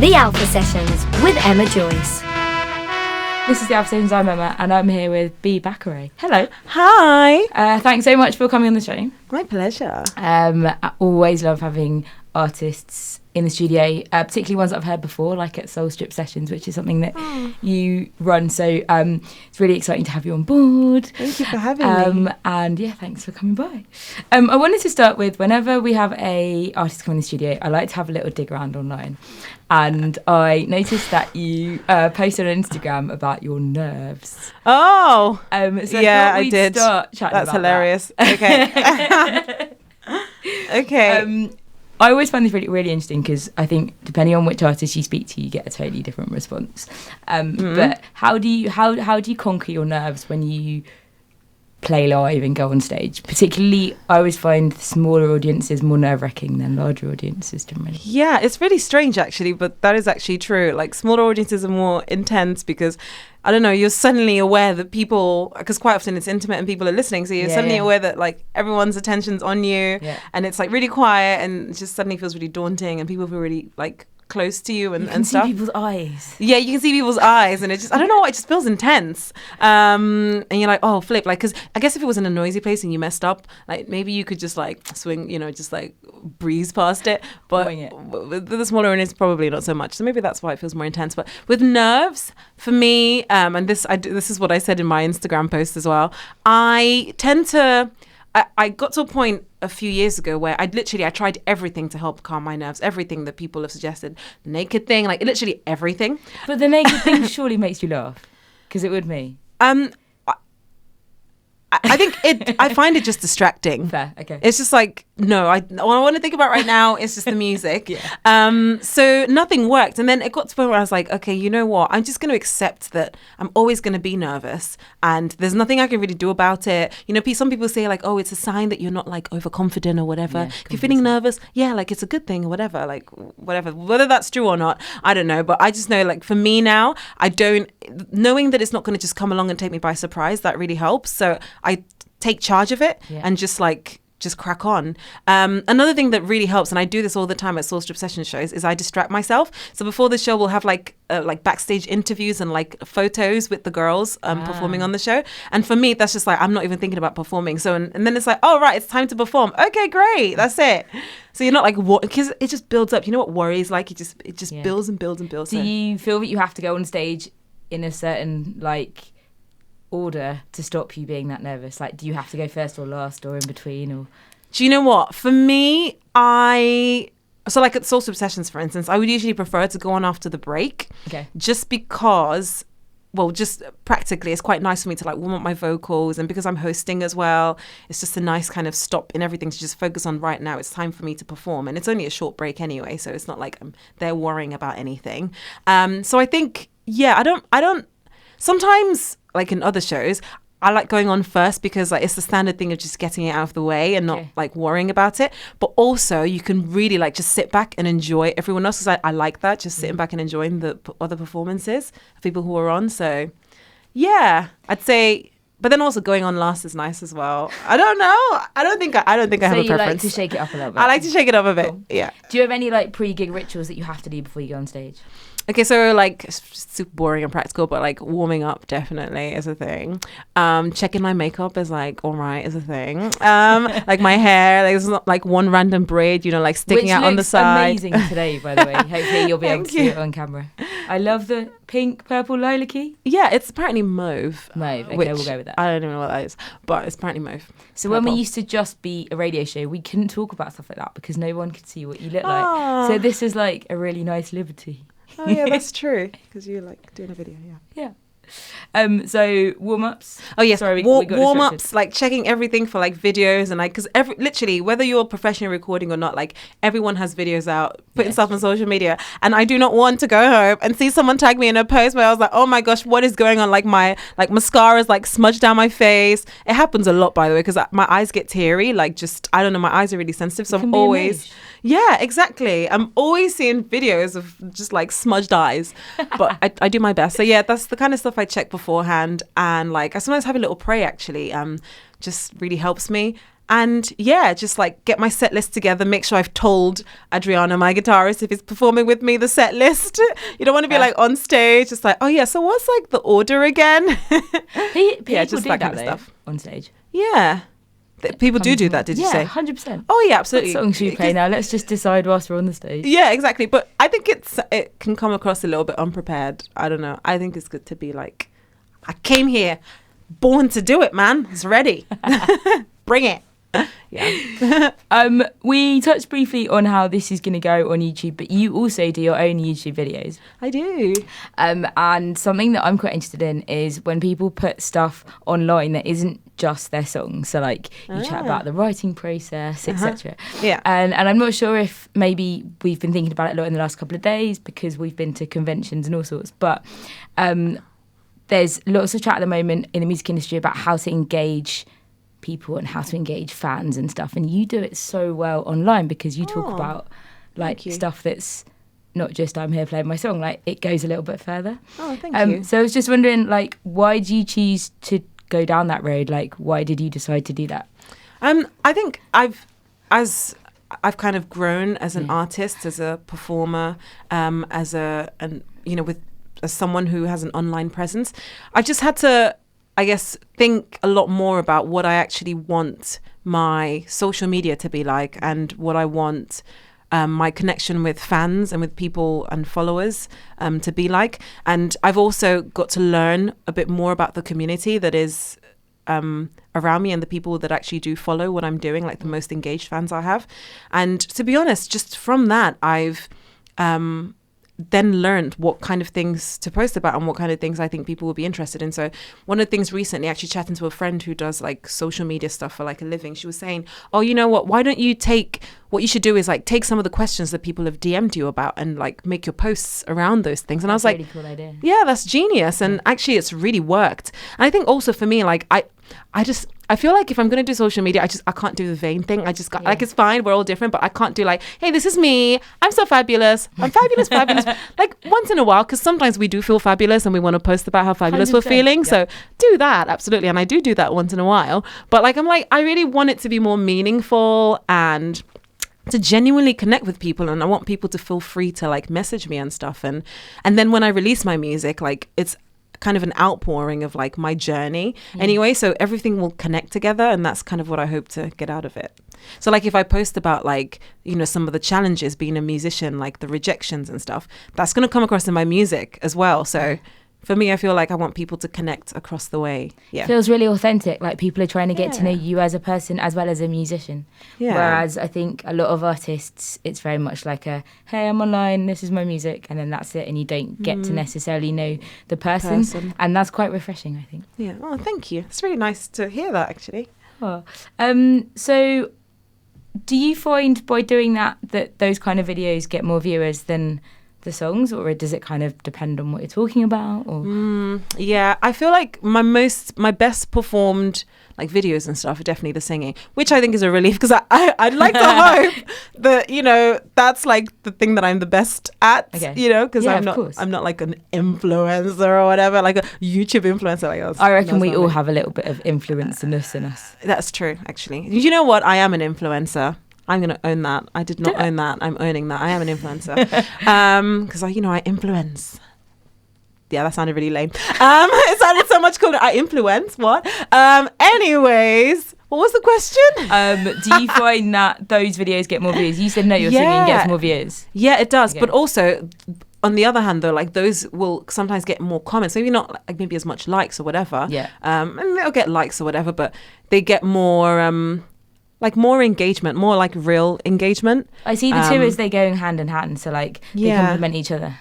The Alpha Sessions with Emma Joyce. This is the Alpha Sessions. I'm Emma, and I'm here with Bee Bakare. Hello. Hi. Thanks so much for coming on the show. My pleasure. I always love having artists in the studio, particularly ones that I've heard before, like at Soul Strip Sessions, which is something that you run. So it's really exciting to have you on board. Thank you for having me. And yeah, thanks for coming by. I wanted to start with, whenever we have a artist come in the studio, I like to have a little dig around online. And I noticed that you posted on Instagram about your nerves. Oh, so yeah, I did. Start chatting That's about hilarious. That. Okay. Okay. I always find this really, really interesting because I think depending on which artist you speak to, you get a totally different response. But how do you conquer your nerves when you play live and go on stage? Particularly, I always find smaller audiences more nerve-wracking than larger audiences generally. Yeah, it's really strange actually, but that is actually true. Like smaller audiences are more intense because, I don't know, you're suddenly aware that people, because quite often it's intimate and people are listening, so you're suddenly aware that like everyone's attention's on you and it's like really quiet and it just suddenly feels really daunting and people feel really like close to you and stuff. You can see people's eyes. Yeah, you can see people's eyes and it just, I don't know why, it just feels intense. And you're like, oh, flip. Like, because I guess if it was in a noisy place and you messed up, like maybe you could just like swing, you know, just like breeze past it. But with the smaller one, it's probably not so much. So maybe that's why it feels more intense. But with nerves, for me, and this is what I said in my Instagram post as well, I tend to... I got to a point a few years ago where I tried everything to help calm my nerves, everything that people have suggested, the naked thing, like literally everything. But the naked thing surely makes you laugh, because it would me. I think I find it just distracting. Fair, okay. It's just like, no, what I want to think about right now is just the music. So nothing worked. And then it got to the point where I was like, okay, you know what? I'm just going to accept that I'm always going to be nervous and there's nothing I can really do about it. You know, some people say like, oh, it's a sign that you're not like overconfident or whatever. Yeah, if you're feeling nervous, like it's a good thing or whatever, like whatever. Whether that's true or not, I don't know. But I just know like for me now, knowing that it's not going to just come along and take me by surprise, that really helps. So I take charge of it and just crack on. Another thing that really helps, and I do this all the time at Soul Strip Session shows, is I distract myself. So before the show, we'll have like backstage interviews and like photos with the girls performing on the show. And for me, that's just like, I'm not even thinking about performing. So, and then it's like, oh, right, it's time to perform. Okay, great. That's it. So you're not like, what? Because it just builds up. You know what worry is like? It just builds and builds and builds. Do you feel that you have to go on stage in a certain like order to stop you being that nervous? Like, do you have to go first or last or in between? Or do you know what? For me, so like at Soul Strip Sessions, for instance, I would usually prefer to go on after the break. Okay. Just because, well, just practically, it's quite nice for me to like warm up my vocals, and because I'm hosting as well, it's just a nice kind of stop in everything to just focus on right now. It's time for me to perform, and it's only a short break anyway, so it's not like I'm there worrying about anything. So I think, I don't. Sometimes, like in other shows, I like going on first because like it's the standard thing of just getting it out of the way and not like worrying about it. But also you can really like just sit back and enjoy everyone else, because I like that, just sitting back and enjoying the other performances of people who are on. So yeah, I'd say. But then also going on last is nice as well. I don't know. I don't think I have a preference. So you like to shake it up a little bit? I like to shake it up a bit. Cool. Yeah. Do you have any like pre-gig rituals that you have to do before you go on stage? Okay, so like super boring and practical, but like warming up definitely is a thing. Checking my makeup is like all right is a thing. Like my hair, there's not like one random braid, you know, like sticking out on the side. Amazing today, by the way. Hopefully you'll be able to see it on camera. I love the pink, purple lilac-y. Yeah, it's apparently mauve. Mauve. Okay, we'll go with that. I don't even know what that is, but it's apparently mauve. So when we used to just be a radio show, we couldn't talk about stuff like that because no one could see what you look like. So this is like a really nice liberty. Oh yeah, that's true. Because you're like doing a video, yeah. So warm-ups. Oh yes, sorry, warm-ups, like checking everything for like videos and like, because literally whether you're professionally recording or not, like everyone has videos out, putting stuff on social media, and I do not want to go home and see someone tag me in a post where I was like, oh my gosh, what is going on? Like my mascara is like smudged down my face. It happens a lot, by the way, because my eyes get teary. Like just, I don't know, my eyes are really sensitive, so I'm always. Yeah, exactly. I'm always seeing videos of just like smudged eyes, but I do my best. So yeah, that's the kind of stuff I check beforehand, and like I sometimes have a little pray actually. Just really helps me. And yeah, just like get my set list together, make sure I've told Adriano, my guitarist, if he's performing with me, the set list. You don't want to be like on stage, just like, oh yeah, so what's like the order again? Yeah, just that kind of stuff. On stage. Yeah. People do that, did you say? Yeah, 100%. Oh yeah, absolutely. What songs should we play now? Let's just decide whilst we're on the stage. Yeah, exactly. But I think it can come across a little bit unprepared. I don't know. I think it's good to be like, I came here, born to do it, man. It's ready. Bring it. Yeah. We touched briefly on how this is going to go on YouTube, but you also do your own YouTube videos. I do. And something that I'm quite interested in is when people put stuff online that isn't just their songs. So like you chat about the writing process, etc. Yeah. And I'm not sure if maybe we've been thinking about it a lot in the last couple of days because we've been to conventions and all sorts, but there's lots of chat at the moment in the music industry about how to engage people and how to engage fans and stuff, and you do it so well online because you talk about like stuff that's not just I'm here playing my song, like it goes a little bit further. Thank you. So I was just wondering, like, why did you choose to go down that road? Like, why did you decide to do that? I think I've kind of grown as an artist, as a performer, as someone who has an online presence. I've just had to, I guess, think a lot more about what I actually want my social media to be like and what I want my connection with fans and with people and followers to be like. And I've also got to learn a bit more about the community that is around me and the people that actually do follow what I'm doing, like the most engaged fans I have. And to be honest, just from that, I've then learned what kind of things to post about and what kind of things I think people will be interested in. So one of the things recently, actually chatting to a friend who does like social media stuff for like a living, she was saying, oh, you know what, what you should do is like take some of the questions that people have DM'd you about and like make your posts around those things. And I was like, really cool idea. Yeah, that's genius. And actually it's really worked. And I think also for me, like I feel like if I'm going to do social media, I can't do the vain thing. I just got like, it's fine. We're all different, but I can't do like, hey, this is me. I'm so fabulous. I'm fabulous. Like once in a while, because sometimes we do feel fabulous and we want to post about how fabulous we're feeling. Yeah. So do that. Absolutely. And I do that once in a while. But like, I'm like, I really want it to be more meaningful and to genuinely connect with people, and I want people to feel free to like message me and stuff. And then when I release my music, like it's kind of an outpouring of like my journey anyway, so everything will connect together, and that's kind of what I hope to get out of it. So like if I post about like, you know, some of the challenges being a musician, like the rejections and stuff, that's going to come across in my music as well. So for me, I feel like I want people to connect across the way. Yeah. Feels really authentic, like people are trying to get to know you as a person as well as a musician. Yeah. Whereas I think a lot of artists, it's very much like a, hey, I'm online, this is my music, and then that's it, and you don't get to necessarily know the person. And that's quite refreshing, I think. Yeah. Oh, thank you. It's really nice to hear that, actually. Oh. So do you find by doing that those kind of videos get more viewers than the songs, or does it kind of depend on what you're talking about? Or yeah, I feel like my best performed like videos and stuff are definitely the singing, which I think is a relief, because I'd like to hope that, you know, that's like the thing that I'm the best at. You know, because I'm not like an influencer or whatever, like a YouTube influencer. Like I reckon we all have a little bit of influencer-ness in us. That's true, actually. You know what? I am an influencer. I'm going to own that. I did not own that. I'm owning that. I am an influencer. Because I influence. Yeah, that sounded really lame. It sounded so much cooler. I influence. What? Anyways, what was the question? Do you find that those videos get more views? You said no, your singing gets more views. Yeah, it does. Okay. But also, on the other hand, though, like those will sometimes get more comments. Maybe not like maybe as much likes or whatever. Yeah. And they'll get likes or whatever, but they get more like more engagement, more like real engagement. I see the two as they go hand in hand. So like they complement each other.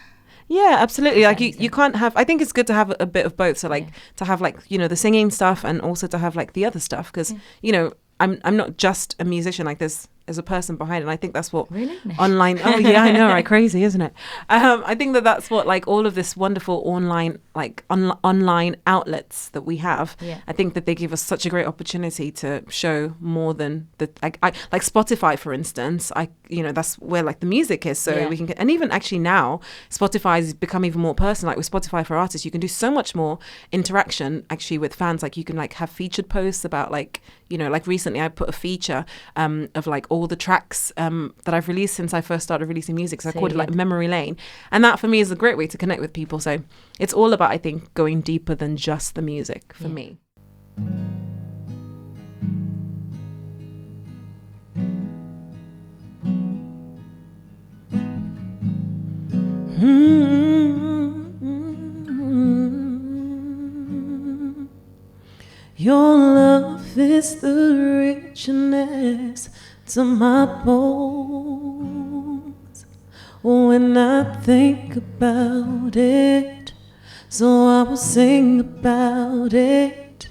Yeah, absolutely. Like you can't have, I think it's good to have a bit of both. So like to have like, you know, the singing stuff and also to have like the other stuff. Because, you know, I'm not just a musician. Like there's as a person behind it. And I think that's what Really? online. Oh yeah, I know, right? Crazy, isn't it? I think that's what like all of this wonderful online online outlets that we have. Yeah. I think that they give us such a great opportunity to show more than the like Spotify, for instance. That's where like the music is. So we can get, and even actually now Spotify has become even more personal. Like with Spotify for Artists, you can do so much more interaction actually with fans. Like you can like have featured posts about like, like recently I put a feature of like all the tracks that I've released since I first started releasing music. So I called it like Memory Lane. And that for me is a great way to connect with people. So it's all about, I think, going deeper than just the music for me. Your love is the richness to my bones when I think about it, so I will sing about it.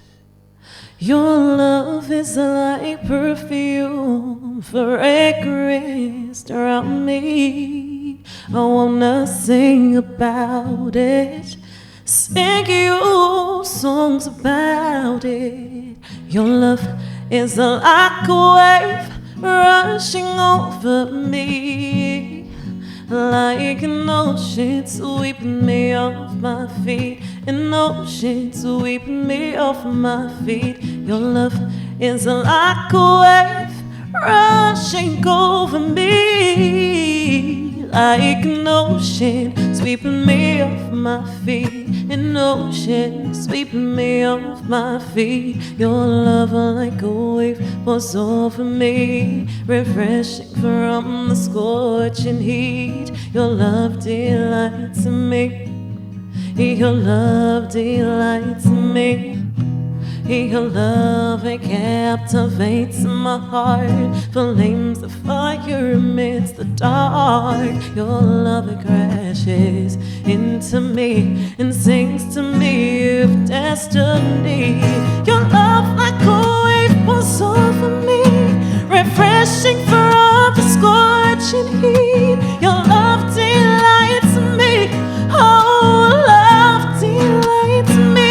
Your love is like perfume, fragrance around me. I wanna sing about it, sing you songs about it. Your love is like a wave rushing over me, like an ocean sweeping me off my feet, an ocean sweeping me off my feet. Your love is like a wave rushing over me, like an ocean sweeping me off my feet, an ocean sweeping me off my feet. Your love like a wave pours over me, refreshing from the scorching heat. Your love delights me, your love delights me. Your love, it captivates my heart, flames the fire amidst the dark. Your love, it crashes into me and sings to me of destiny. Your love like a wave pours over me, refreshing from the scorching heat. Your love delights me, oh, love delights me.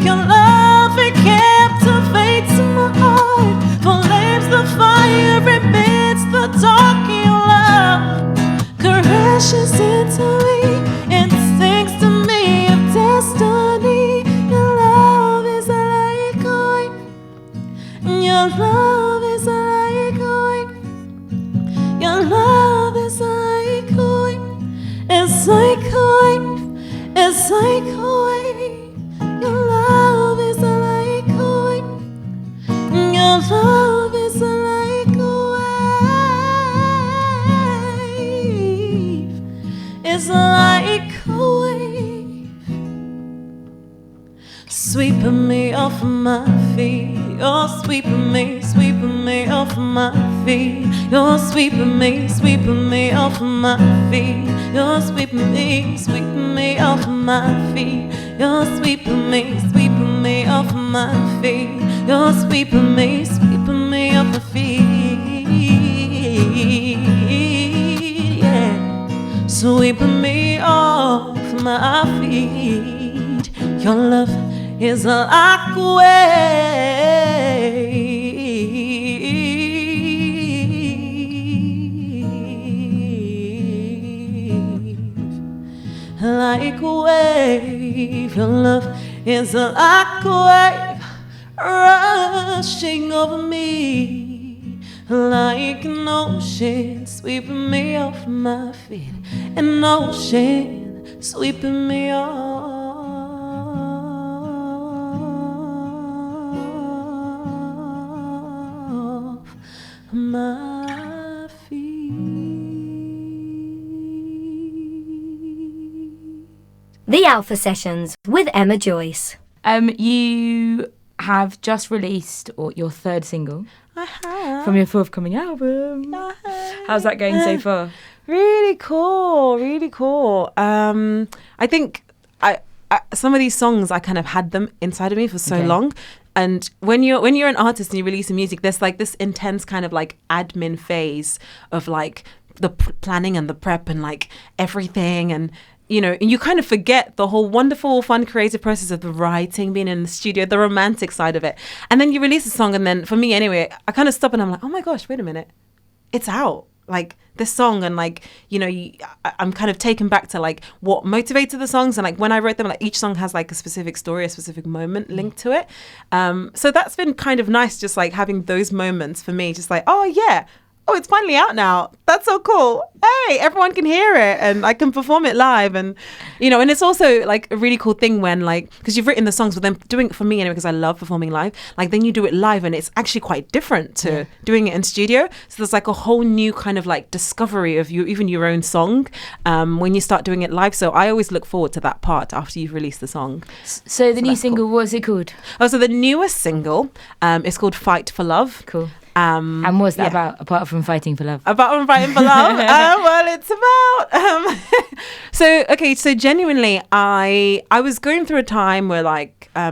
Your love, it captivates my heart, flames the fire amidst the dark. Your love crashes into me and sings to me of destiny. Your love is like oil, your love is like oil, your love is like oil, it's like oil, it's like oil. Your love is like oil, your love is like a wave, it's like a wave, sweeping me off my feet. You're sweeping me off my feet. You're sweeping me off my feet. You're sweeping me off my feet. You're sweeping me off my feet. You're sweeping me off my feet. Yeah, sweeping me off my feet. Your love is like a wave, like a wave. Your love is like a wave rushing over me, like an ocean sweeping me off my feet, an ocean sweeping me off my feet. The Alpha Sessions with Emma Joyce. You have just released your third single from your forthcoming album. How's that going so far? Really cool, really cool. I think some of these songs, I kind of had them inside of me for so long. And when you're an artist and you release music, there's like this intense kind of like admin phase of like the planning and the prep and like everything, and and you kind of forget the whole wonderful, fun, creative process of the writing, being in the studio, the romantic side of it. And then you release a song, and then for me anyway, I kind of stop and I'm like, oh my gosh, wait a minute, it's out. Like this song, and like I'm kind of taken back to like what motivated the songs, and like when I wrote them, like each song has like a specific story, a specific moment linked to it. So that's been kind of nice, just like having those moments for me, just like, oh yeah, oh, it's finally out now. That's so cool. Hey, everyone can hear it and I can perform it live. And, and it's also like a really cool thing when like, because you've written the songs, but then doing it for me anyway, because I love performing live, like then you do it live and it's actually quite different to doing it in studio. So there's like a whole new kind of like discovery of even your own song when you start doing it live. So I always look forward to that part after you've released the song. So the new single, cool. What's it called? Oh, so the newest single is called Fight for Love. Cool. And what's that about, apart from fighting for love? Apart from fighting for love? Well, it's about... So genuinely, I was going through a time where like a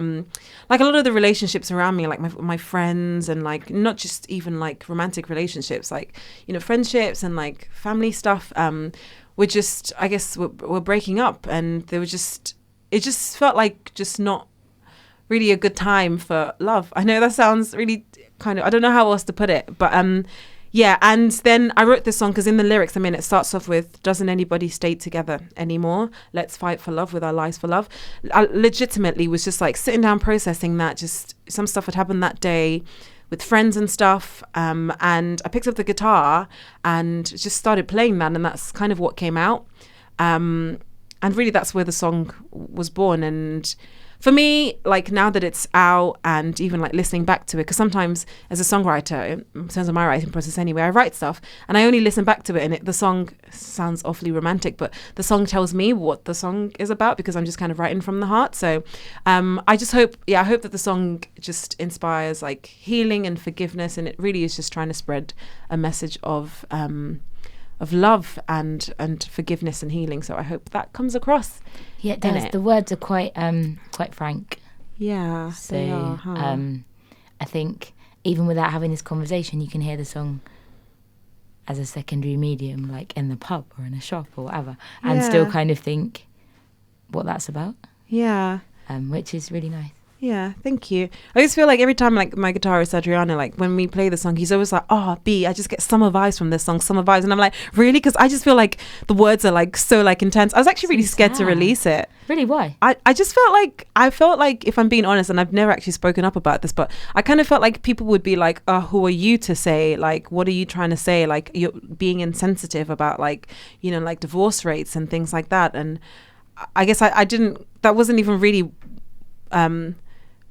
lot of the relationships around me, like my friends, and like not just even like romantic relationships, like, friendships and like family stuff, were just, I guess, were breaking up, and it just felt like just not really a good time for love. I know that sounds really kind of, I don't know how else to put it, but yeah. And then I wrote this song because in the lyrics, it starts off with, doesn't anybody stay together anymore? Let's fight for love with our lives for love. I legitimately was just like sitting down processing that, just some stuff had happened that day with friends and stuff, and I picked up the guitar and just started playing that, and that's kind of what came out, and really that's where the song was born. And for me, like now that it's out and even like listening back to it, because sometimes as a songwriter, in terms of my writing process anyway, I write stuff and I only listen back to it, and the song sounds awfully romantic, but the song tells me what the song is about because I'm just kind of writing from the heart. So I just hope that the song just inspires like healing and forgiveness, and it really is just trying to spread a message of love and forgiveness and healing. So I hope that comes across. Yeah, it does. The words are quite frank. Yeah, so they are, huh? I think even without having this conversation, you can hear the song as a secondary medium, like in the pub or in a shop or whatever, and still kind of think what that's about. Yeah. Which is really nice. Yeah, thank you. I always feel like every time like my guitarist Adriana, like when we play the song, he's always like, oh, B, I just get summer vibes from this song, summer vibes. And I'm like, really? Because I just feel like the words are like so like intense. I was actually really scared to release it. Really? Why? I just felt like, if I'm being honest, and I've never actually spoken up about this, but I kind of felt like people would be like, oh, who are you to say, like, what are you trying to say? Like, you're being insensitive about like, like divorce rates and things like that. And I guess I didn't, that wasn't even really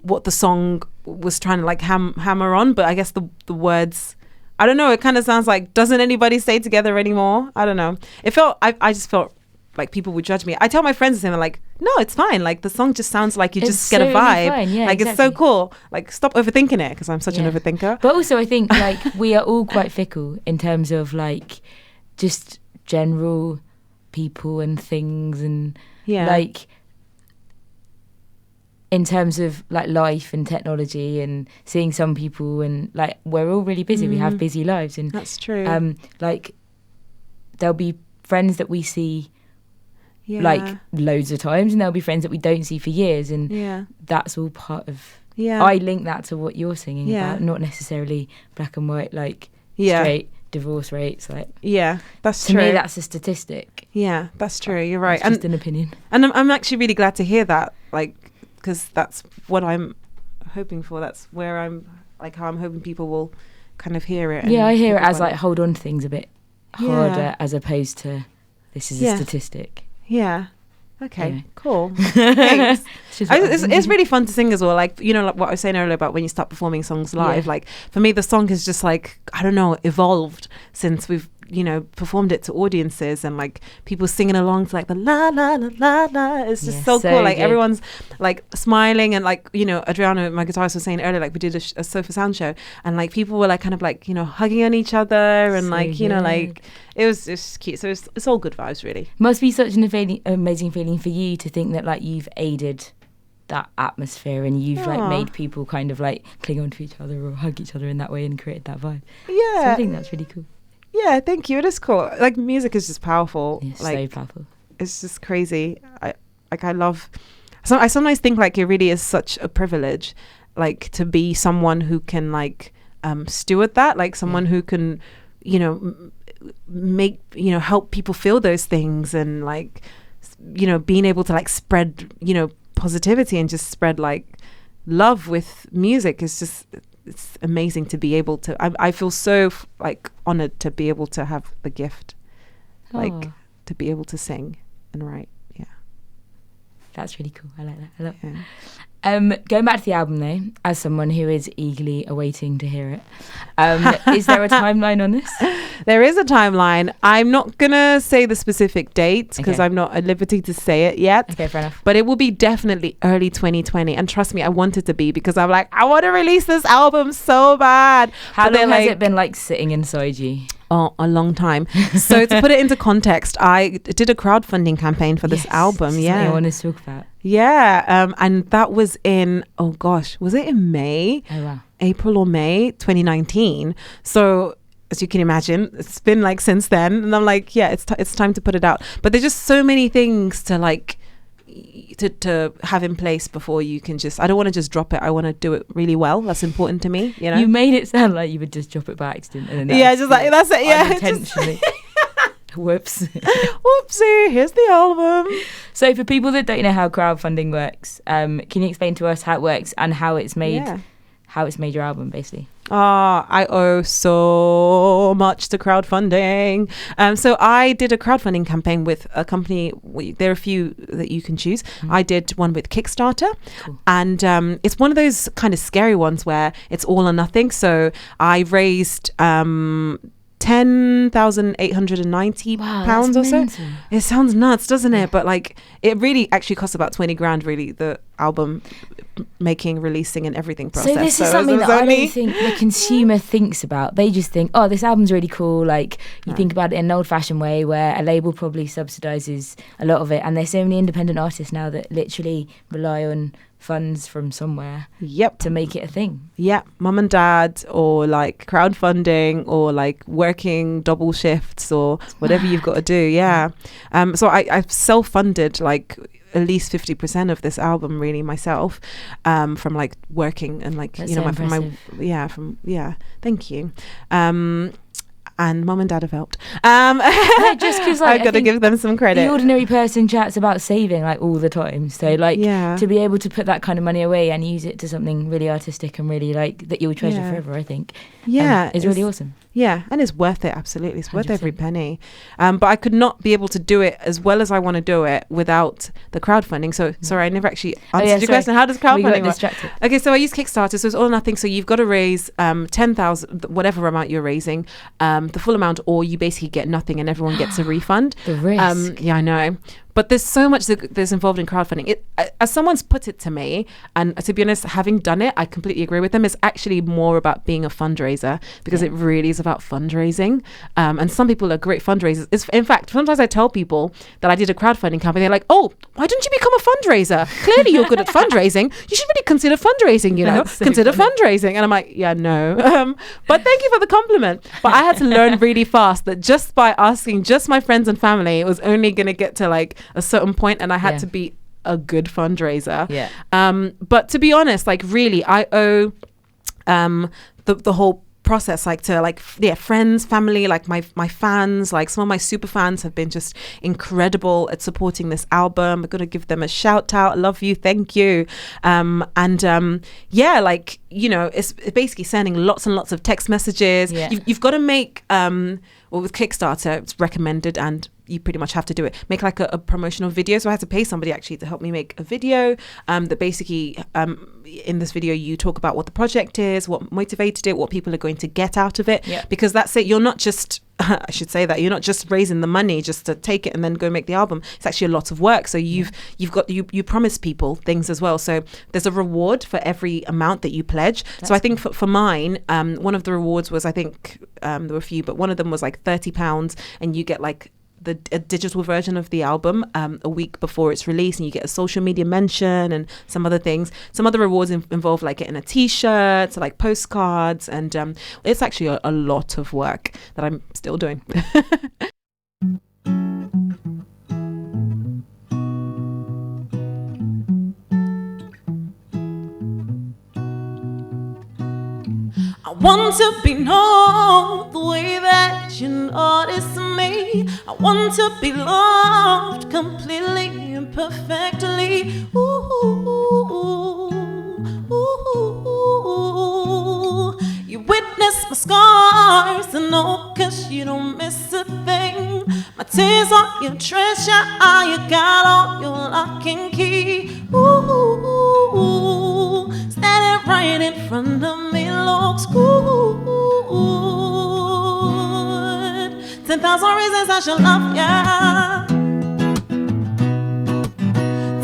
what the song was trying to like hammer on, but I guess the words, I don't know, it kind of sounds like, doesn't anybody stay together anymore? I don't know. It felt, I just felt like people would judge me. I tell my friends and they're like, no, it's fine. Like the song just sounds like you just get a vibe. Fine. Yeah, like exactly. It's so cool. Like stop overthinking it, because I'm such an overthinker. But also I think like we are all quite fickle in terms of like just general people and things, and like in terms of like life and technology and seeing some people, and like we're all really busy. We have busy lives, and that's true. Like there'll be friends that we see like loads of times, and there'll be friends that we don't see for years, and that's all part of I link that to what you're singing about, not necessarily black and white, like straight divorce rates, like that's to true. me that's a statistic. That's true. You're right. It's just an opinion, and I'm actually really glad to hear that, like, because that's what I'm hoping for. That's where I'm like, how I'm hoping people will kind of hear it. I hear it as like hold on to things a bit harder, as opposed to this is a statistic. Okay, cool. Thanks. It's really fun to sing as well. Like, like what I was saying earlier about when you start performing songs live, like for me the song has just like, I don't know, evolved since we've performed it to audiences, and like people singing along to like the la la la la la. It's just so cool. Like everyone's like smiling, and like Adriana, my guitarist, was saying earlier, like we did a sofa sound show, and like people were like kind of like hugging on each other, and like like it was just cute. So it's all good vibes, really. Must be such an amazing feeling for you to think that like you've aided that atmosphere, and you've like Aw. made people kind of like cling onto each other or hug each other in that way and created that vibe. Yeah. So I think that's really cool. Yeah, thank you. It is cool. Like, music is just powerful. Yeah, like, so powerful. it's just crazy. I love. So I sometimes think like it really is such a privilege, like to be someone who can like steward that, like someone who can, you know, make, you know, help people feel those things, and like, you know, being able to like spread, you know, positivity and just spread like love with music is just, it's amazing to be able to. I feel so like honored to be able to have the gift, like Aw. to be able to sing and write. Yeah. That's really cool. I like that a lot. Yeah. Going back to the album though, as someone who is eagerly awaiting to hear it, is there a timeline on this? There is a timeline. I'm not gonna say the specific date because Okay. I'm not at liberty to say it yet. Okay, fair enough. But it will be definitely early 2020. And trust me, I want it to be, because I'm like, I want to release this album so bad. How But they're long has like, it been like sitting inside you? Oh, a long time. So to put it into context, I did a crowdfunding campaign for this Yes, album. this is Yeah. something I want to talk about. Yeah. And that was in, oh gosh, was it in May? Oh wow. April or May 2019. So as you can imagine, it's been like since then, and I'm like, yeah, it's time to put it out. But there's just so many things to like to have in place before you can just. I don't want to just drop it. I want to do it really well. That's important to me. You know. You made it sound like you would just drop it by accident. And then Yeah, just like that's it. Yeah, unintentionally. Whoops. Whoopsie. Here's the album. So for people that don't know how crowdfunding works, can you explain to us how it works and how it's made Yeah. how it's made your album, basically? I owe so much to crowdfunding. So I did a crowdfunding campaign with a company. There are a few that you can choose. I did one with Kickstarter. Cool. And it's one of those kind of scary ones where it's all or nothing. So I raised £10,890 pounds or so. mental. It sounds nuts, doesn't it? But like, it really actually costs about 20 grand, really, the album making, releasing, and everything process. So this is it something was that I only- don't think the consumer thinks about. They just think, oh, this album's really cool. Like, you think about it in an old-fashioned way where a label probably subsidises a lot of it. And there's so many independent artists now that literally rely on funds from somewhere Yep. to make it a thing. Yeah, mum and dad, or like crowdfunding, or like working double shifts, or whatever you've got to do. Yeah. So I've self-funded like at least 50% of this album, really, myself, from like working and like, That's you know, so thank you. And mum and dad have helped. Just because like, I've got to give them some credit. the ordinary person chats about saving like all the time. So like Yeah. to be able to put that kind of money away and use it to something really artistic and really like that you'll treasure Yeah. forever, I think. Yeah, is really awesome. Yeah, and it's worth it. Absolutely, it's worth every 100%. penny. But I could not be able to do it as well as I want to do it without the crowdfunding. So sorry, I never actually answered your sorry. question. How does We got crowdfunding work? distracted. Okay, so I use Kickstarter, so it's all or nothing. So you've got to raise 10,000, whatever amount you're raising, the full amount, or you basically get nothing and everyone gets a refund. The risk. Yeah, I know. But there's so much that's involved in crowdfunding. As someone's put it to me, and to be honest, having done it, I completely agree with them. It's actually more about being a fundraiser, because it really is about fundraising. And some people are great fundraisers. In fact, sometimes I tell people that I did a crowdfunding campaign. They're like, "Oh, why don't you become a fundraiser? Clearly, you're good at fundraising. You should really consider fundraising. You know, That's so consider funny. fundraising." And I'm like, "Yeah, no." But thank you for the compliment. But I had to learn really fast that just by asking just my friends and family, it was only going to get to like a certain point, and I had Yeah. to be a good fundraiser. Yeah. But to be honest, like really, I owe the whole process like to like friends, family, like my fans. Like some of my super fans have been just incredible at supporting this album. I'm gonna give them a shout out. I love you, thank you. Yeah, like, you know, it's basically sending lots and lots of text messages. Yeah. You've got to make well, with Kickstarter it's recommended, and you pretty much have to do it, make like a promotional video. So I had to pay somebody actually to help me make a video that basically in this video you talk about what the project is, what motivated it, what people are going to get out of it. Yeah. Because that's it, you're not just I should say that you're not just raising the money just to take it and then go make the album. It's actually a lot of work. So you've got you promise people things as well. So there's a reward for every amount that you pledge. So I think for mine, one of the rewards was, I think there were a few, but one of them was like £30, and you get like a digital version of the album a week before it's released, and you get a social media mention and some other things. Some other rewards involve like getting a t-shirt, like postcards, and it's actually a lot of work that I'm still doing. I want to be known the way that you notice me. I want to be loved completely and perfectly. Ooh, ooh. You witness my scars and know, 'cause you don't miss a thing. My tears are your treasure, you got all your lock and key. Ooh, standing right in front of me looks good. 10,000 reasons I should love ya.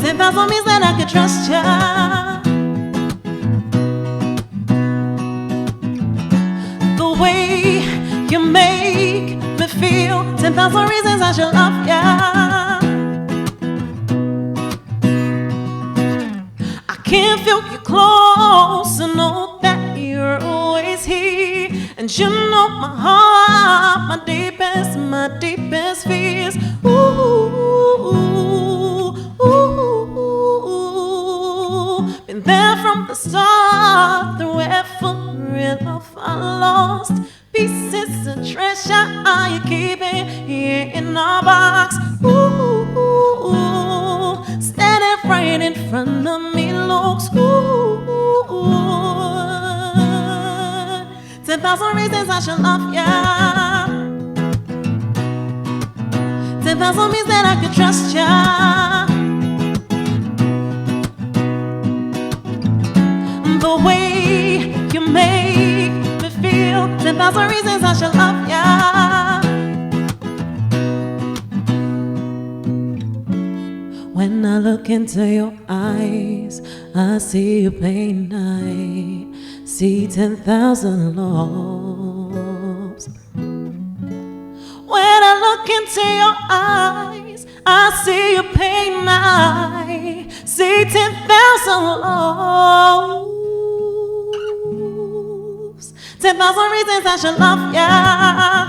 10,000 means that I could trust ya. The way you make me feel. 10,000 reasons I should love ya. I can feel you close and know that you're always here. And you know my heart, my deepest fears. Been there from the start, through every love I lost. Pieces of treasure, are you keeping here in a box? Standing right in front of me looks good. 10,000 reasons I should love ya. 10,000 means that I could trust ya. The way you make me feel. 10,000 reasons I should love ya. When I look into your eyes, I see your pain. I see 10,000 loves. When I look into your eyes, I see your pain. I see 10,000 loves. 10,000 reasons I should love ya.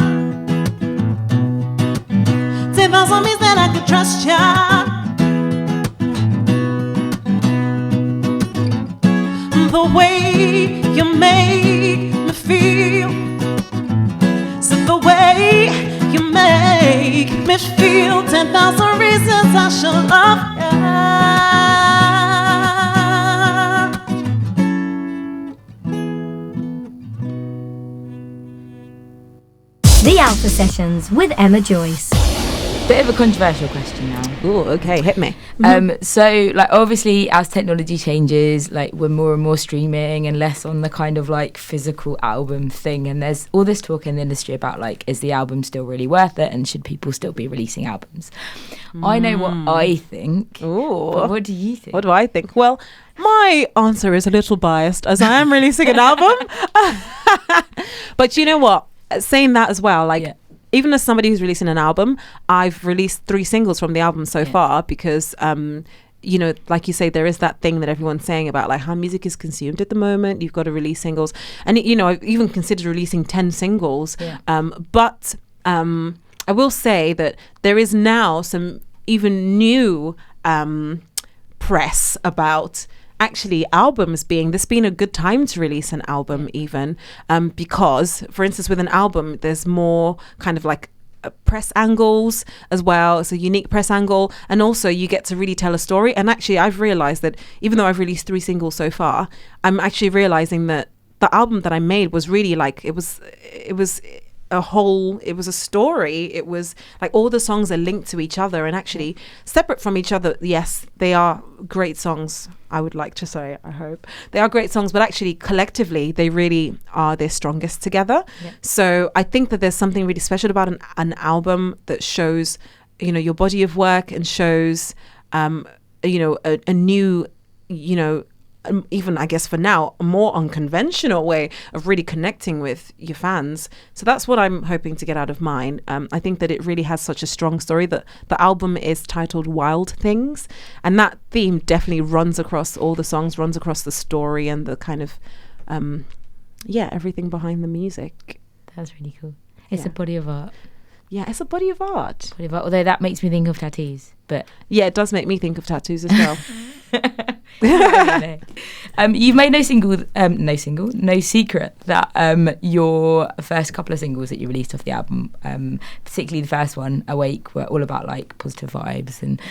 10,000 means that I could trust ya. The way you make me feel. So the way you make me feel. 10,000 reasons I should love ya. The Alpha Sessions with Emma Joyce. Bit of a controversial question now. Ooh, okay, hit me. So like obviously as technology changes, like we're more and more streaming and less on the kind of like physical album thing, and there's all this talk in the industry about like, is the album still really worth it, and should people still be releasing albums? I know what I think. Ooh. But what do you think? What do I think? Well, my answer is a little biased, as I am releasing an album. But you know what? Saying that as well, like, even as somebody who's releasing an album, I've released 3 singles from the album so far, because you know, like you say, there is that thing that everyone's saying about like how music is consumed at the moment. You've got to release singles, and you know, I've even considered releasing 10 singles. But I will say that there is now some even new press about actually albums being, this being a good time to release an album even, because for instance with an album there's more kind of like press angles as well. It's a unique press angle, and also you get to really tell a story. And actually I've realized that even though I've released 3 singles so far, I'm actually realizing that the album that I made was really like, it was a whole, it was a story. It was like all the songs are linked to each other and actually separate from each other. Yes, they are great songs. I would like to say, I hope they are great songs, but actually collectively they really are their strongest together. So I think that there's something really special about an album that shows, you know, your body of work, and shows you know, a new, you know, even I guess for now, a more unconventional way of really connecting with your fans. So that's what I'm hoping to get out of mine. I think that it really has such a strong story. That the album is titled Wild Things, and that theme definitely runs across all the songs, runs across the story and the kind of everything behind the music. That's really cool. It's a body of art. Yeah, it's a body of art. Although that makes me think of tattoos, but yeah, it does make me think of tattoos as well. You've made no secret that your first couple of singles that you released off the album, particularly the first one, Awake, were all about like positive vibes and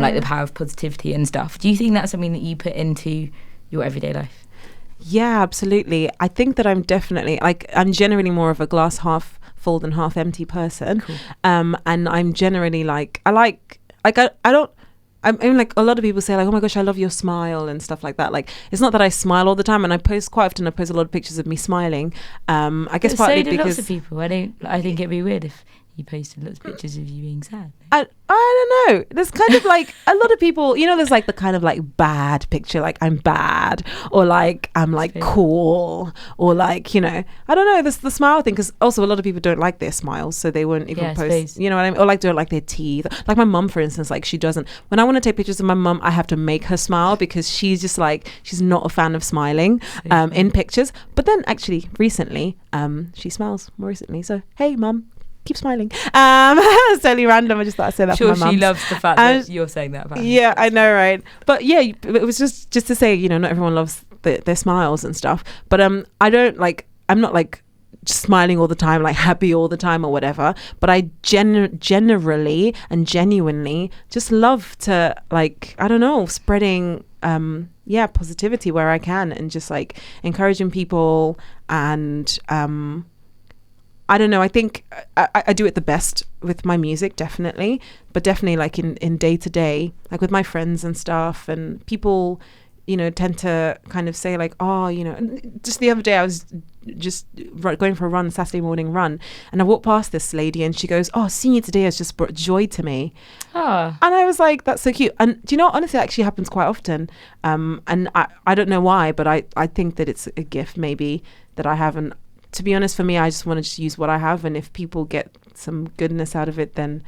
like the power of positivity and stuff. Do you think that's something that you put into your everyday life? Yeah, absolutely. I think that I'm definitely I'm generally more of a glass half full than half empty person. Cool. And I'm generally I mean, like a lot of people say like, oh my gosh, I love your smile and stuff like that. Like, it's not that I smile all the time, and I post a lot of pictures of me smiling. I guess but partly so do because lots of people. I think it'd be weird if you posted lots of pictures of you being sad. I don't know. There's kind of like a lot of people, there's like the kind of like bad picture, like I'm bad, or like I'm like cool, or like, I don't know, this the smile thing, because also a lot of people don't like their smiles, so they won't even post, you know what I mean? Or like don't like their teeth. Like my mum, for instance, like she doesn't, when I want to take pictures of my mum, I have to make her smile because she's just like, she's not a fan of smiling in pictures. But then actually recently, she smiles more recently. So, hey mum, keep smiling. It's totally random. I just thought I'd say that for my mum. She loves the fact that you're saying that about her. Yeah, I know, right? But yeah, it was just to say, not everyone loves their smiles and stuff. But I'm not like just smiling all the time, like happy all the time or whatever. But I generally and genuinely just love to, like, I don't know, spreading positivity where I can, and just like encouraging people. And I don't know, I think I do it the best with my music, definitely, but definitely like in day to day, like with my friends and stuff, and people, tend to kind of say like, oh, just the other day I was just going for a run, Saturday morning run, and I walked past this lady and she goes, oh, seeing you today has just brought joy to me. And I was like, that's so cute. And do you know, honestly, it actually happens quite often. And I don't know why, but I think that it's a gift maybe that I haven't. To be honest, for me, I just want to just use what I have, and if people get some goodness out of it, then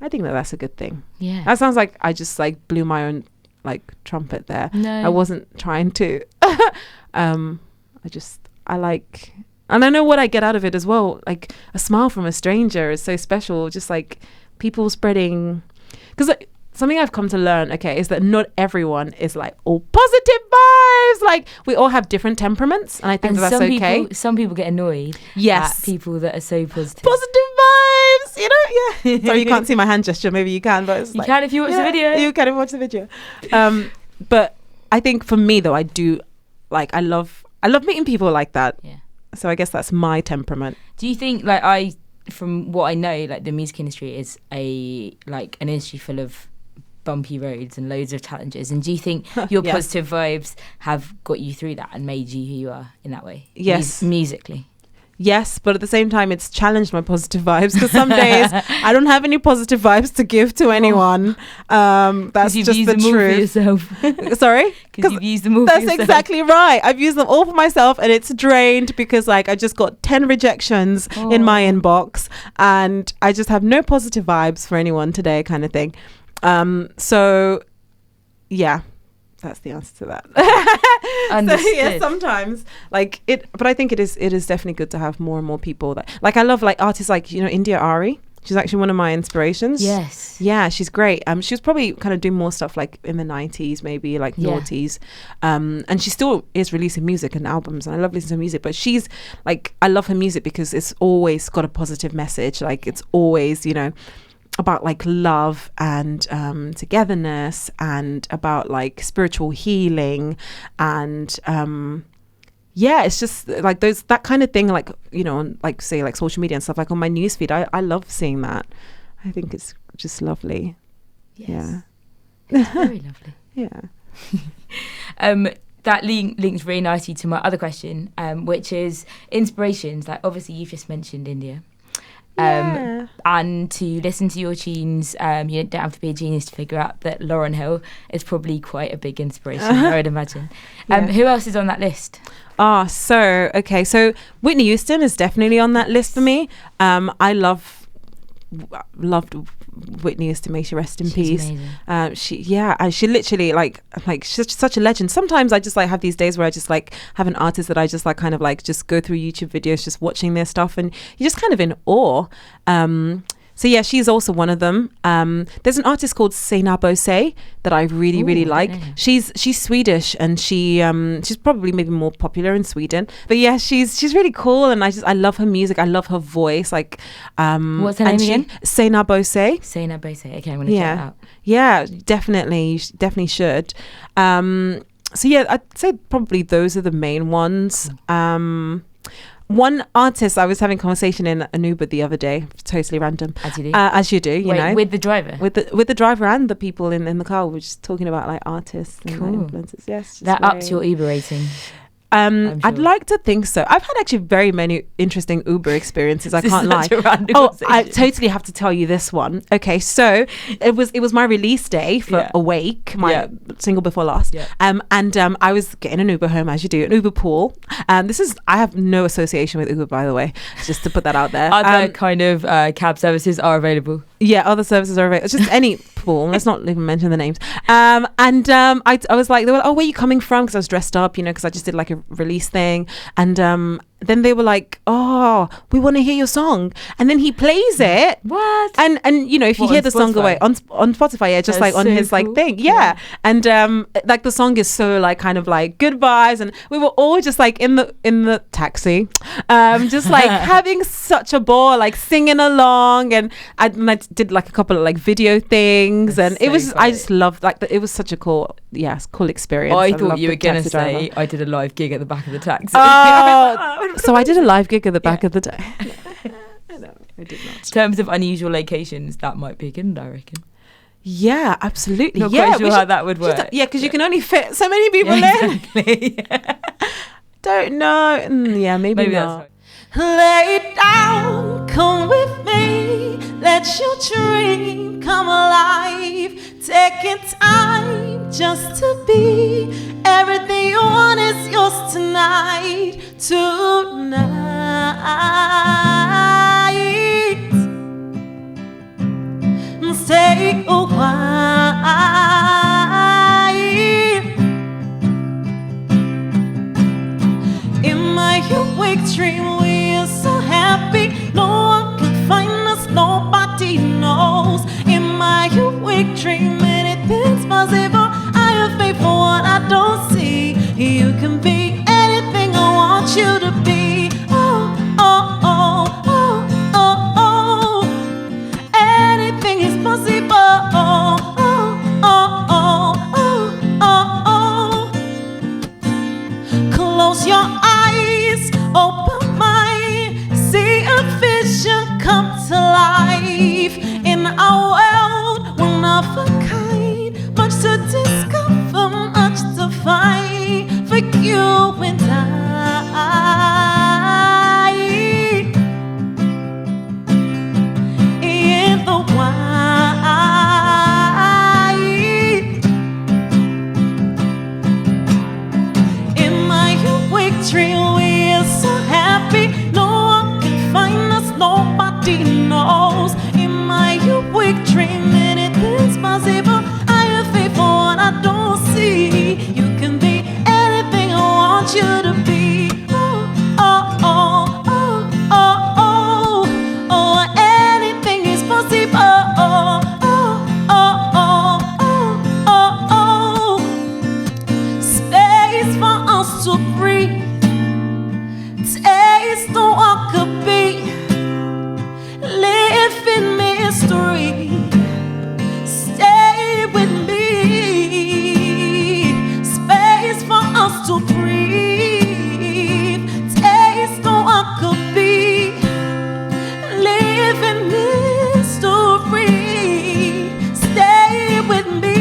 I think that that's a good thing. Yeah, that sounds like I just like blew my own like trumpet there. No, I wasn't trying to. I like, and I know what I get out of it as well. Like a smile from a stranger is so special. Just like people spreading, because something I've come to learn, is that not everyone is like all positive vibes. Like we all have different temperaments, and I think that's okay. Some people get annoyed at people that are so positive. Positive vibes, yeah. Sorry, you can't see my hand gesture. Maybe you can, but it's you can if you watch the video. You can if you watch the video. But I think for me though, I do like I love meeting people like that. Yeah. So I guess that's my temperament. Do you think from what I know, like the music industry is an industry full of bumpy roads and loads of challenges, and do you think your positive vibes have got you through that and made you who you are in that way? Yes. Musically. Yes, but at the same time it's challenged my positive vibes, because some days I don't have any positive vibes to give to anyone. That's just the truth. Sorry? Because you've used them all for yourself. That's exactly right. I've used them all for myself, and it's drained because like I just got 10 rejections in my inbox, and I just have no positive vibes for anyone today, kind of thing. So yeah, that's the answer to that. Understood. So, yeah, sometimes like it, but I think it is definitely good to have more and more people that like, I love like artists like, India Ari. She's actually one of my inspirations. Yes. Yeah, she's great. She was probably kind of doing more stuff like in the 90s, maybe like noughties. And she still is releasing music and albums, and I love listening to music, but she's like, I love her music because it's always got a positive message. Like it's always, about like love and togetherness, and about like spiritual healing, and it's just like that kind of thing, like on like say like social media and stuff, like on my newsfeed. I love seeing that. I think it's just lovely. Yes. Yeah, it's very lovely. Yeah. That links very nicely to my other question, which is inspirations. Like obviously you've just mentioned India. And to listen to your tunes, you don't have to be a genius to figure out that Lauryn Hill is probably quite a big inspiration, I would imagine. Who else is on that list? So Whitney Houston is definitely on that list for me. I loved Whitney Houston, may she rest in peace. She literally like she's such a legend. Sometimes I just like have these days where I just like have an artist that I just like kind of like just go through YouTube videos, just watching their stuff, and you're just kind of in awe. So yeah, she's also one of them. There's an artist called Sena Bose that I really like. She's Swedish, and she's probably maybe more popular in Sweden. But yeah, she's really cool, and I love her music. I love her voice. Like, what's her name again? Sena Bose. Sena Bose. Okay, I'm gonna check it out. Yeah, definitely, you definitely should. So yeah, I'd say probably those are the main ones. One artist, I was having a conversation in an Uber the other day, totally random. As you do, you know. With the driver? With the driver and the people in the car. We're just talking about like artists and influencers. Yes. That ups your Uber rating. Sure. I'd like to think so. I've had actually very many interesting Uber experiences. I can't lie. I totally have to tell you this one. Okay, so it was my release day for Awake, my single before last. And I was getting an Uber home, as you do, an Uber pool. I have no association with Uber, by the way, just to put that out there. Other kind of cab services are available. Yeah, other services are available. It's just any pool. Let's not even mention the names. I was like, they were like, oh, where are you coming from? Because I was dressed up, because I just did like a release thing. And then they were like, oh, we want to hear your song. And then he plays it. What? And if you hear the song away on Spotify, just like on his like thing. Yeah. And like the song is so like kind of like good vibes. And we were all just like in the taxi, just like having such a ball, like singing along. And I did like a couple of like video things. And it was, I just loved like it was such a cool experience. I thought you were going to say I did a live gig at the back of the taxi. Oh, so I did a live gig at the back of the day. No, I did not. In terms of unusual locations, that might be good, I reckon. Yeah, absolutely. Not quite sure how that would work. Yeah, because you can only fit so many people in. Exactly. Don't know. Yeah, maybe not. Lay down, come with me. Let your dream come alive. Taking time just to be. Everything you want is yours tonight. Stay a while. In my awake dream, we are so happy. No one can find us, nobody knows. In my awake dream, anything's possible. I have faith for what I don't see. You can be anything I want you to be. Oh, oh, oh, oh, oh, oh. Anything is possible. Oh, oh, oh, oh, oh, oh, oh. Close your eyes, open mine, see a vision come to life. In our world, one of a kind, much to discover, much to find for you and I. In the wild, in my awake dream, we are so happy. No one can find us, nobody knows. In my awake dream, anything's possible. I have faith for what I don't see. You can be anything I want you to be. Oh, oh, oh, oh, oh, oh, oh. Anything is possible. Oh, oh, oh, oh, oh, oh, oh. Space for us to breathe. Taste the what could be. Live in mystery. Stay with me. Space for us to breathe. Taste the what could be. Live in mystery. Stay with me.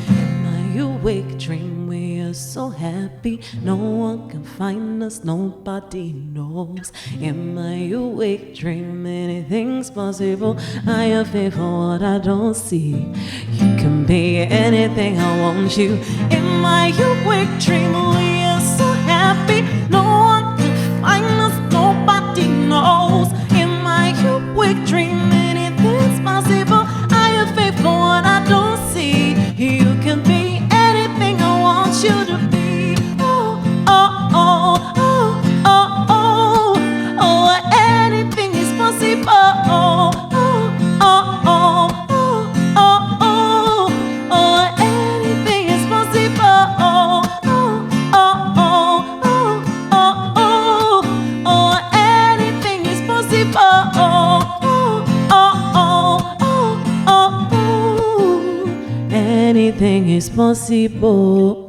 In my awake dream, we are so happy. No one can finest, nobody knows. In my awake dream, anything's possible. I have faith for what I don't see. You can be anything I want you. In my awake dream, we are so happy. No one can find us, nobody knows. In my awake dream, anything's possible. I have faith for what I don't see. You can be anything I want you to be. Oh, oh, oh, oh, oh, oh, oh, anything is possible. Oh, oh, oh, oh, oh, oh, oh, oh, anything is possible. Oh, oh, oh, oh, oh, oh, oh, oh, anything is possible. Oh, oh, oh, oh, oh, oh, anything is possible.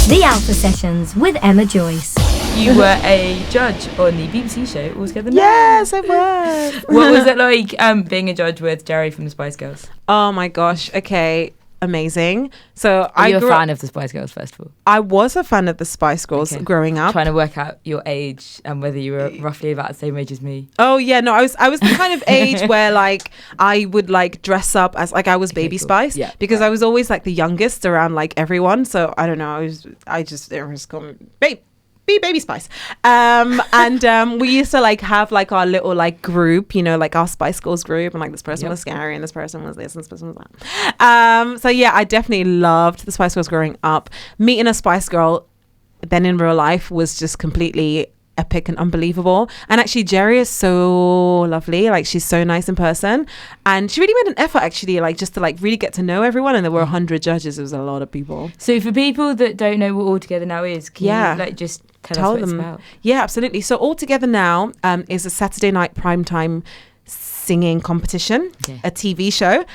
The Alpha Sessions with Emma Joyce. You were a judge on the BBC show All Together Now. Yes, I was. What was it like being a judge with Jerry from the Spice Girls? Oh my gosh. Okay. Amazing. So Are you a grew fan of the Spice Girls, first of all? I was a fan of the Spice Girls Okay. growing up. Trying to work out your age and whether you were roughly about the same age as me. Oh yeah, no, I was the kind of age where like I would like dress up as like I was Baby cool. Spice, Yeah, because I was always like the youngest around like everyone. So I don't know, everyone just called me Baby Spice. And we used to like have like our little like group, you know, like our Spice Girls group, and like this person was scary and this person was this and this person was that. So yeah, I definitely loved the Spice Girls growing up. Meeting a Spice Girl then in real life was just completely epic and unbelievable. And actually Jerry is so lovely, like she's so nice in person, and she really made an effort actually, like just to like really get to know everyone. And there were 100 judges. It was a lot of people. So for people that don't know what All Together Now is, can you like just tell us what it's about? Yeah, absolutely. So All Together Now is a Saturday night primetime singing competition, a TV show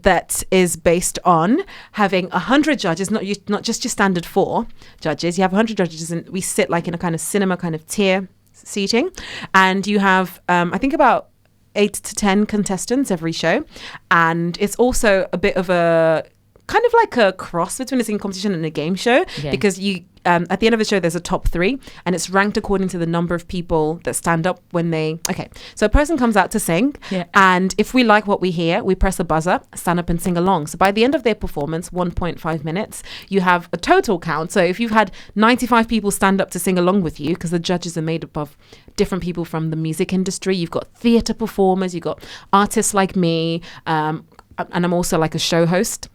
that is based on having 100 judges, not just your standard 4 judges. You have 100 judges, and we sit like in a kind of cinema kind of tier seating, and you have I think about 8 to 10 contestants every show. And it's also a bit of a kind of like a cross between a singing competition and a game show, because you at the end of the show there's a top 3, and it's ranked according to the number of people that stand up when they so a person comes out to sing, and if we like what we hear, we press a buzzer, stand up and sing along. So by the end of their performance, 1.5 minutes, you have a total count. So if you've had 95 people stand up to sing along with you, because the judges are made up of different people from the music industry, you've got theatre performers, you've got artists like me, and I'm also like a show host,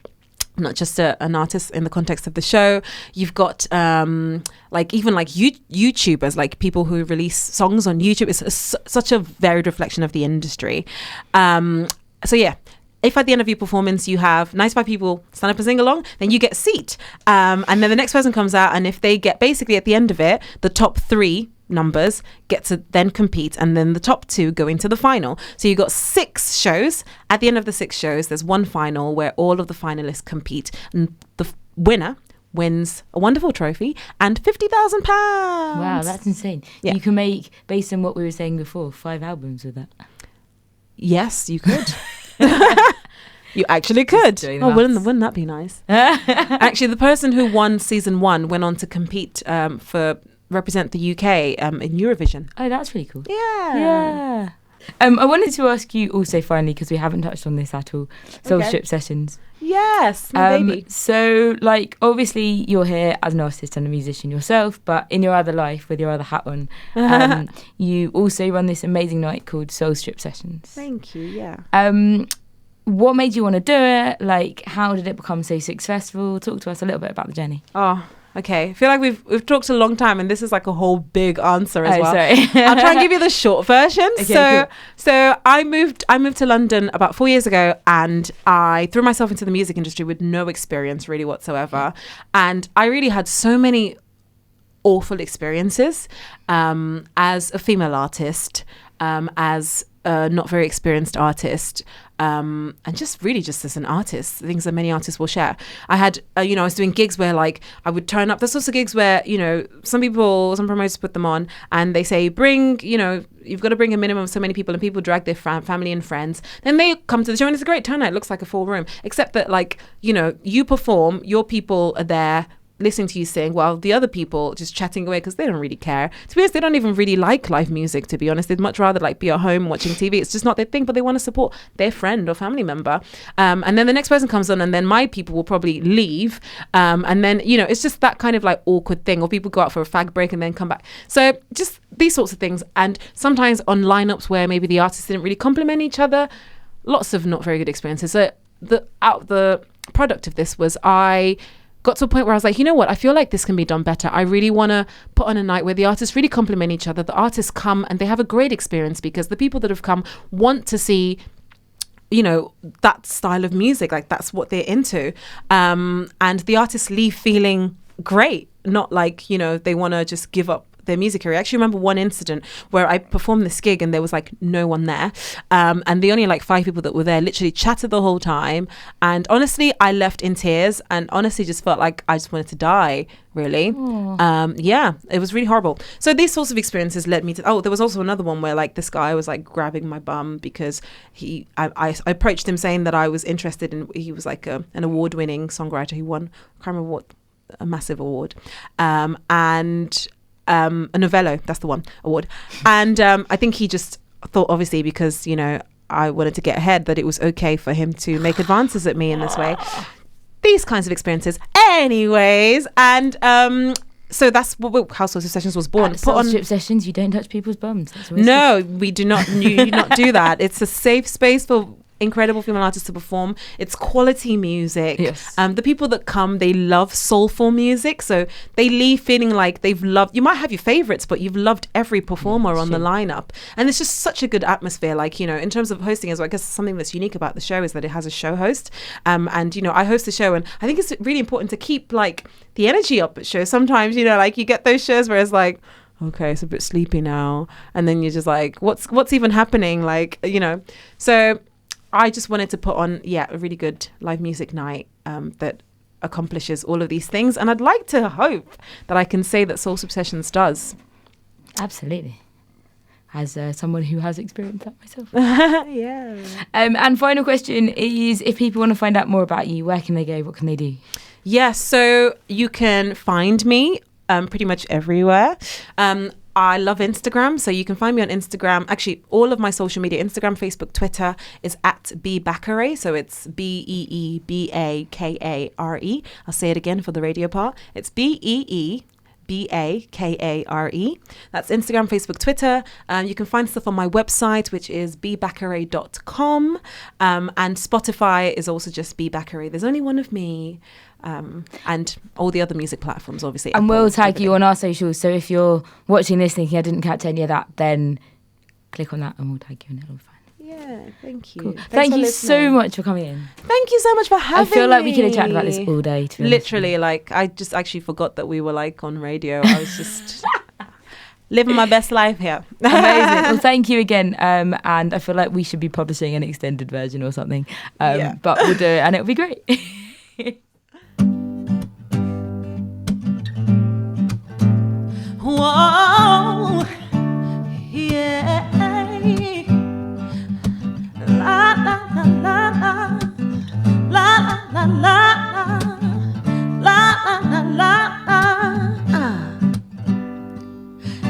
not just an artist in the context of the show. You've got like even like YouTubers, like people who release songs on YouTube. It's such a varied reflection of the industry. So yeah, if at the end of your performance you have 95 people stand up and sing along, then you get a seat. And then the next person comes out, and if they get basically at the end of it, the top 3 numbers get to then compete, and then the top 2 go into the final. So you've got 6 shows. At the end of the 6 shows, there's one final where all of the finalists compete, and the winner wins a wonderful trophy and £50,000. Wow, that's insane. You can make, based on what we were saying before, 5 albums with that. Yes, you could. You actually could. Oh, wouldn't that be nice? Actually, the person who won season 1 went on to compete for represent the UK in Eurovision. Oh, that's really cool. Yeah. I wanted to ask you also finally, because we haven't touched on this at all, Soul Strip Sessions. Yes, my baby. So like obviously you're here as an artist and a musician yourself, but in your other life with your other hat on, you also run this amazing night called Soul Strip Sessions. Thank you. Yeah. What made you want to do it? Like, how did it become so successful? Talk to us a little bit about the journey. Oh, okay. I feel like we've talked a long time, and this is like a whole big answer as well. Sorry. I'll try and give you the short version. Okay, So I moved to London about 4 years ago, and I threw myself into the music industry with no experience really whatsoever. And I really had so many awful experiences as a female artist, as a not very experienced artist, and just really just as an artist, things that many artists will share. I had, I was doing gigs where like I would turn up. There's also gigs where, some promoters put them on and they say, bring, you've got to bring a minimum of so many people, and people drag their family and friends. Then they come to the show and it's a great turnout. It looks like a full room, except that like, you perform, your people are there listening to you sing, while the other people just chatting away because they don't really care. To be honest, they don't even really like live music, to be honest. They'd much rather like be at home watching TV. It's just not their thing, but they want to support their friend or family member. And then the next person comes on, and then my people will probably leave. And then, it's just that kind of like awkward thing, or people go out for a fag break and then come back. So just these sorts of things. And sometimes on lineups where maybe the artists didn't really compliment each other, lots of not very good experiences. So the product of this was I got to a point where I was like, you know what, I feel like this can be done better. I really want to put on a night where the artists really compliment each other. The artists come and they have a great experience, because the people that have come want to see, that style of music, like that's what they're into. And the artists leave feeling great, not like, they want to just give up their music career. I actually remember one incident where I performed this gig and there was like no one there, and the only like 5 people that were there literally chatted the whole time, and honestly I left in tears and honestly just felt like I just wanted to die, really. It was really horrible. So these sorts of experiences led me to there was also another one where like this guy was like grabbing my bum because I approached him saying that I was interested in, he was like an award-winning songwriter. He won, I can't remember what, a massive award, and a Novello, that's the one, award. And I think he just thought, obviously, because, I wanted to get ahead, that it was okay for him to make advances at me in this way. These kinds of experiences. Anyways, and so that's how Soul Sessions was born. At Soul Sessions, you don't touch people's bums. No, we do not. You do not do that. It's a safe space for incredible female artists to perform. It's quality music. Yes. The people that come, they love soulful music, so they leave feeling like they've loved. You might have your favorites, but you've loved every performer on the lineup, and it's just such a good atmosphere. Like, in terms of hosting as well, I guess something that's unique about the show is that it has a show host. And I host the show, and I think it's really important to keep like the energy up at shows. Sometimes, like you get those shows where it's like, okay, it's a bit sleepy now, and then you're just like, what's even happening? Like, so I just wanted to put on, a really good live music night that accomplishes all of these things. And I'd like to hope that I can say that Soul Sessions does. Absolutely. As someone who has experienced that myself. Yeah. And final question is, if people want to find out more about you, where can they go? What can they do? Yes, so you can find me pretty much everywhere. I love Instagram, so you can find me on Instagram. Actually, all of my social media, Instagram, Facebook, Twitter, is at Bee Bakare. So it's BeeBakare. I'll say it again for the radio part. It's BeeBakare. That's Instagram, Facebook, Twitter. You can find stuff on my website, which is beebakare.com. And Spotify is also just Bee Bakare. There's only one of me. And all the other music platforms, obviously. And Apple, we'll tag everything. you on our socials. So if you're watching this thinking I didn't catch any of that, then click on that and we'll tag you and it'll be fine. Yeah, thank you. Cool. Thank you so much for coming in. Thank you so much for having me. I feel like we could have chatted about this all day. To be Literally, like, I just actually forgot that we were like on radio. I was just living my best life here. Amazing. Well, thank you again. And I feel like we should be publishing an extended version or something. But we'll do it and it'll be great. Whoa, yeah. La la la la la la la la la la la la.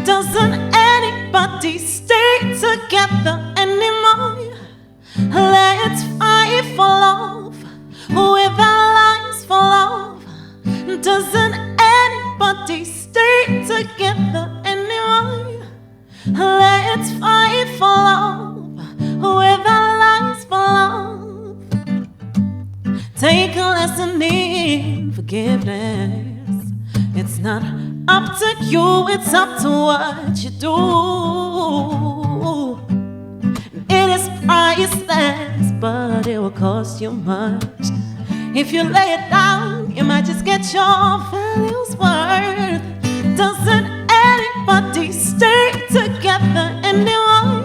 Doesn't anybody stay together anymore? Let's fight for love with our lives for love. Doesn't anybody stay together anymore? Let's fight for love with our lives for love. Take a lesson in forgiveness. It's not up to you, it's up to what you do. It is priceless, but it will cost you much. If you lay it down, you might just get your values worth. Doesn't anybody stay together anymore?